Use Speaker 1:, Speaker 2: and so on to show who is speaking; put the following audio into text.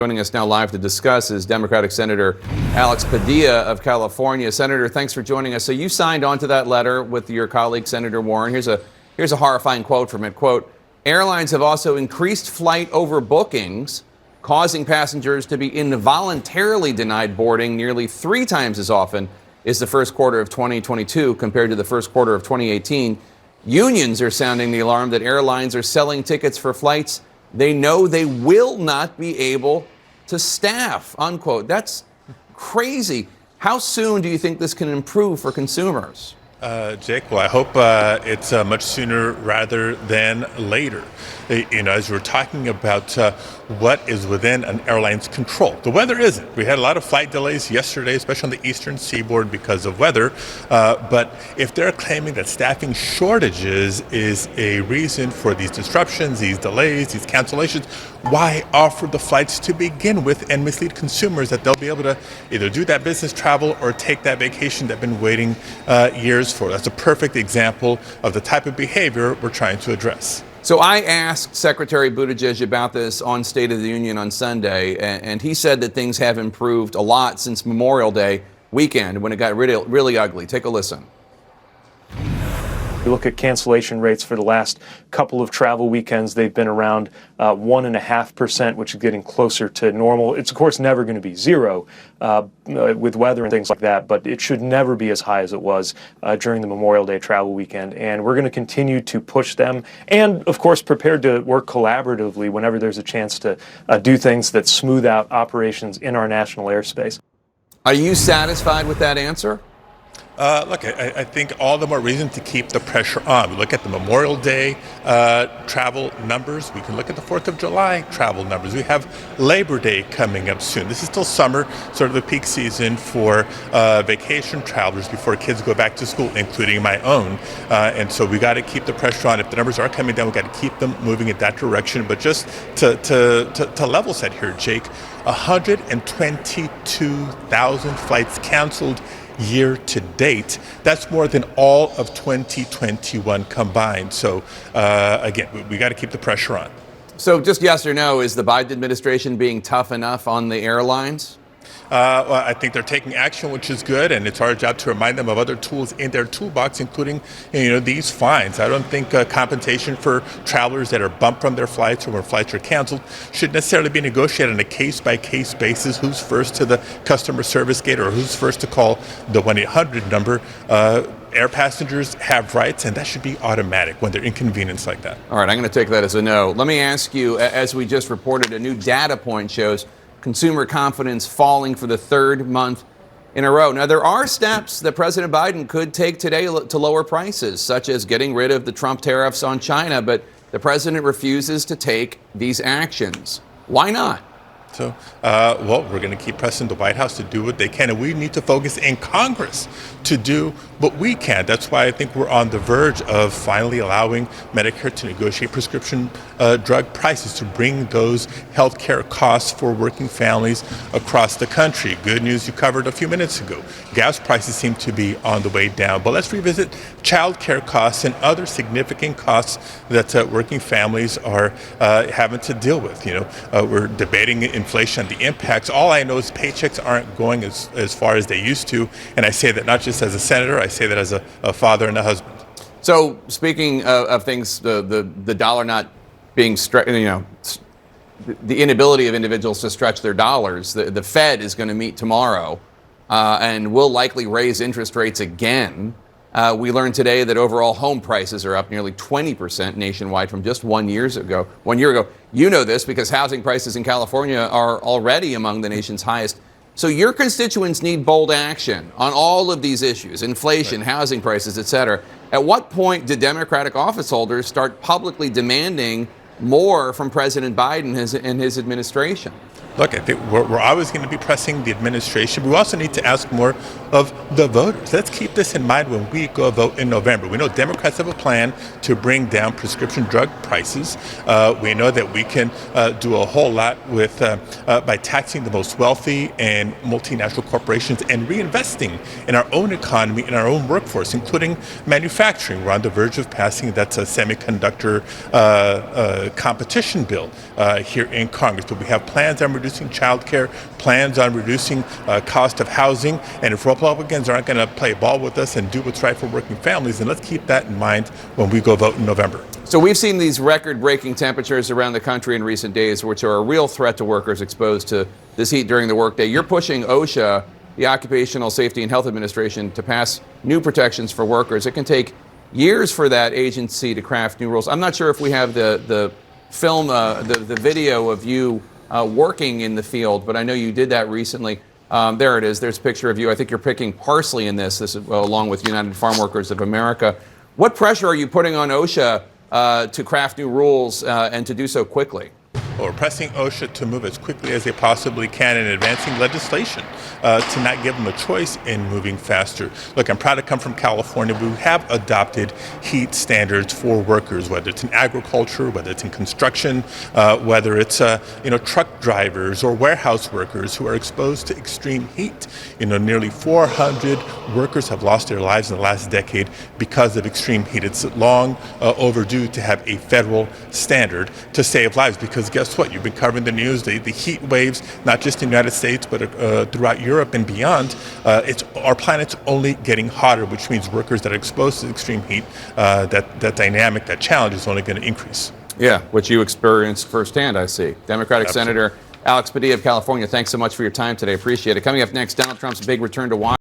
Speaker 1: Joining us now live to discuss is Democratic Senator Alex Padilla of California. Senator, thanks for joining us. So you signed on to that letter with your colleague, Senator Warren. Here's a horrifying quote from it. Quote, airlines have also increased flight overbookings, causing passengers to be involuntarily denied boarding nearly 3 times as often as the first quarter of 2022 compared to the first quarter of 2018. Unions are sounding the alarm that airlines are selling tickets for flights they know they will not be able to staff, unquote. That's crazy. How soon do you think this can improve for consumers?
Speaker 2: Jake, well, I hope it's much sooner rather than later. As we're talking about what is within an airline's control. The weather isn't. We had a lot of flight delays yesterday, especially on the eastern seaboard because of weather. But if they're claiming that staffing shortages is a reason for these disruptions, these delays, these cancellations, why offer the flights to begin with and mislead consumers that they'll be able to either do that business travel or take that vacation they've been waiting years for? That's a perfect example of the type of behavior we're trying to address.
Speaker 1: So I asked Secretary Buttigieg about this on State of the Union on Sunday, and he said that things have improved a lot since Memorial Day weekend when it got really ugly. Take a listen.
Speaker 3: You look at cancellation rates for the last couple of travel weekends, they've been around 1.5%, which is getting closer to normal. It's, of course, never going to be zero with weather and things like that, but it should never be as high as it was during the Memorial Day travel weekend. And we're going to continue to push them and, of course, prepared to work collaboratively whenever there's a chance to do things that smooth out operations in our national airspace.
Speaker 1: Are you satisfied with that answer?
Speaker 2: Look, I think all the more reason to keep the pressure on. We look at the Memorial Day travel numbers. We can look at the 4th of July travel numbers. We have Labor Day coming up soon. This is still summer, sort of the peak season for vacation travelers before kids go back to school, including my own. And so we got to keep the pressure on. If the numbers are coming down, we got to keep them moving in that direction. But just to level set here, Jake, 122,000 flights canceled year to date. That's more than all of 2021 combined. So again, we got to keep the pressure on.
Speaker 1: So just yes or no, is the Biden administration being tough enough on the airlines?
Speaker 2: Well, I think they're taking action, which is good, and it's our job to remind them of other tools in their toolbox, including these fines. I don't think compensation for travelers that are bumped from their flights or when flights are canceled should necessarily be negotiated on a case-by-case basis. Who's first to the customer service gate or who's first to call the 1-800 number? Air passengers have rights, and that should be automatic when they're inconvenienced like that.
Speaker 1: All right, I'm going to take that as a no. Let me ask you, as we just reported, a new data point shows consumer confidence falling for the 3rd month in a row. Now, there are steps that President Biden could take today to lower prices, such as getting rid of the Trump tariffs on China, but the president refuses to take these actions. Why not?
Speaker 2: So, well, we're going to keep pressing the White House to do what they can, and we need to focus in Congress to do what we can. That's why I think we're on the verge of finally allowing Medicare to negotiate prescription drug prices to bring those health care costs for working families across the country. Good news you covered a few minutes ago. Gas prices seem to be on the way down, but let's revisit child care costs and other significant costs that working families are having to deal with. We're debating inflation, the impacts. All I know is paychecks aren't going as far as they used to, and I say that not just as a senator, I say that as a father and a husband.
Speaker 1: So speaking of things, the dollar not being the inability of individuals to stretch their dollars, the Fed is going to meet tomorrow and will likely raise interest rates again. We learned today that overall home prices are up nearly 20% nationwide from just 1 year ago. 1 year ago, you know this because housing prices in California are already among the nation's highest. So your constituents need bold action on all of these issues, inflation, right, housing prices, et cetera. At what point do Democratic office holders start publicly demanding more from President Biden and his administration?
Speaker 2: Look, I think we're always going to be pressing the administration. We also need to ask more of the voters. Let's keep this in mind when we go vote in November. We know Democrats have a plan to bring down prescription drug prices. We know that we can do a whole lot with by taxing the most wealthy and multinational corporations and reinvesting in our own economy, in our own workforce, including manufacturing. We're on the verge of passing that's a semiconductor competition bill here in Congress, but we have plans on reducing child care, plans on reducing cost of housing, and if Republicans aren't going to play ball with us and do what's right for working families, then let's keep that in mind when we go vote in November.
Speaker 1: So we've seen these record-breaking temperatures around the country in recent days, which are a real threat to workers exposed to this heat during the workday. You're pushing OSHA, the Occupational Safety and Health Administration, to pass new protections for workers. It can take years for that agency to craft new rules. I'm not sure if we have the film, the video of you working in the field, but I know you did that recently. There it is. There's a picture of you. I think you're picking parsley in this. This is along with United Farm Workers of America. What pressure are you putting on OSHA to craft new rules and to do so quickly?
Speaker 2: Well, we're pressing OSHA to move as quickly as they possibly can in advancing legislation to not give them a choice in moving faster. Look, I'm proud to come from California. We have adopted heat standards for workers, whether it's in agriculture, whether it's in construction, whether it's truck drivers or warehouse workers who are exposed to extreme heat. Nearly 400 workers have lost their lives in the last decade because of extreme heat. It's long overdue to have a federal standard to save lives, because guess what? You've been covering the news, the heat waves, not just in the United States, but throughout Europe and beyond. Our planet's only getting hotter, which means workers that are exposed to extreme heat, that dynamic, that challenge is only going to increase.
Speaker 1: Yeah, which you experienced firsthand, I see. Democratic
Speaker 2: Absolutely.
Speaker 1: Senator Alex Padilla of California, thanks so much for your time today. Appreciate it. Coming up next, Donald Trump's big return to Washington.